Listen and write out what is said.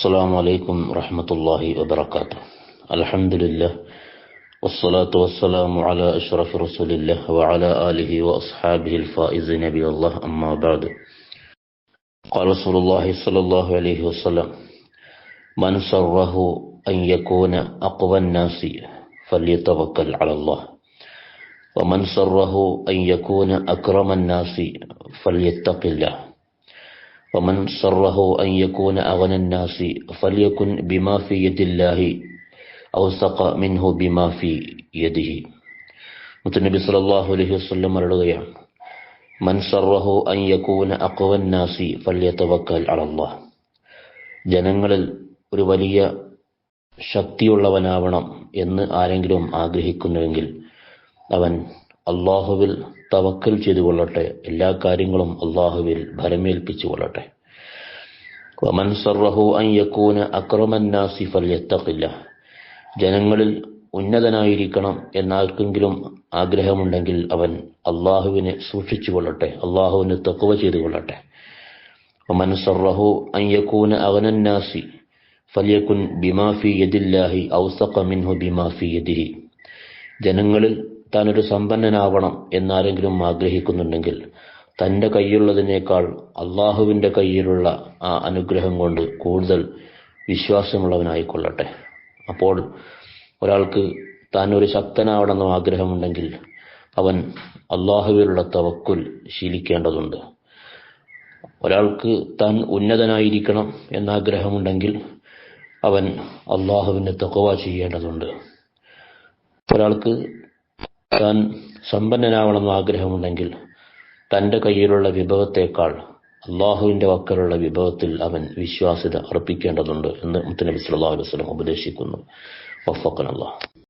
السلام عليكم ورحمة الله وبركاته. الحمد لله والصلاة والسلام على أشرف رسول الله وعلى آله وأصحابه الفائزين نبي الله. أما بعد، قال رسول الله صلى الله عليه وسلم: من سره أن يكون أقوى الناس فليتوكل على الله، ومن سره أن يكون أكرم الناس فليتق الله، ومن سره أن يكون أغنى الناس فليكن بما في يد الله أوثق منه بما في يده. മുത്തനബി സല്ലല്ലാഹു അലൈഹി വസല്ലം പറയുകയാണ്: മൻ സറഹു അൻ യകൂന അഖ്വൻ നാസി ഫല്യതവക്കൽ അലല്ലാഹ്. ജനങ്ങളിൽ ഒരു വലിയ ശക്തിയുള്ളവനാവണം എന്ന് ആരെങ്കിലും ആഗ്രഹിക്കുന്നുവെങ്കിൽ അവൻ അള്ളാഹുവിൽ തവക്കൽ ചെയ്തു കൊള്ളട്ടെ, എല്ലാ കാര്യങ്ങളും അള്ളാഹുവിൽ ഭരമേൽപ്പിച്ചു കൊള്ളട്ടെ. വമൻ സറഹു അൻ യകൂന അക്രമൻ നാസി ഫല്യത്തഖില്ലാഹ്. ജനങ്ങളിൽ ഉന്നതനായിരിക്കണം എന്നാർക്കെങ്കിലും ആഗ്രഹമുണ്ടെങ്കിൽ അവൻ അള്ളാഹുവിനെ സൂക്ഷിച്ചു കൊള്ളട്ടെ, അള്ളാഹുവിന് തഖ്വ ചെയ്തു കൊള്ളട്ടെ. വമൻ സറഹു അൻ യകൂന അഗ്നൻ നാസി ഫല്യകുൻ ബിമാ ഫീ യദില്ലാഹി ഔസഖ മിൻഹു ബിമാ ഫീ യദിഹി. ജനങ്ങളിൽ താനൊരു സമ്പന്നനാവണം എന്നാരെങ്കിലും ആഗ്രഹിക്കുന്നുണ്ടെങ്കിൽ തൻ്റെ കയ്യിലുള്ളതിനേക്കാൾ അള്ളാഹുവിൻ്റെ കയ്യിലുള്ള ആ അനുഗ്രഹം കൊണ്ട് കൂടുതൽ വിശ്വാസമുള്ളവനായിക്കൊള്ളട്ടെ. അപ്പോൾ ഒരാൾക്ക് താൻ ഒരു ശക്തനാവണമെന്നോ ആഗ്രഹമുണ്ടെങ്കിൽ അവൻ അള്ളാഹുവിലുള്ള തവക്കുൽ ശീലിക്കേണ്ടതുണ്ട്. ഒരാൾക്ക് താൻ ഉന്നതനായിരിക്കണം എന്നാഗ്രഹമുണ്ടെങ്കിൽ അവൻ അള്ളാഹുവിൻ്റെ തഖ്വ ചെയ്യേണ്ടതുണ്ട്. ഒരാൾക്ക് താൻ സമ്പന്നനാവണമെന്ന് ആഗ്രഹമുണ്ടെങ്കിൽ തൻ്റെ കയ്യിലുള്ള വിഭവത്തേക്കാൾ അള്ളാഹുവിൻ്റെ വക്കലുള്ള വിഭവത്തിൽ അവൻ വിശ്വാസ്യത അർപ്പിക്കേണ്ടതുണ്ട് എന്ന് മുത്തനബി സല്ലല്ലാഹു അലൈഹി വസല്ലം ഉപദേശിക്കുന്നു. വഫഖന അല്ലാഹ്.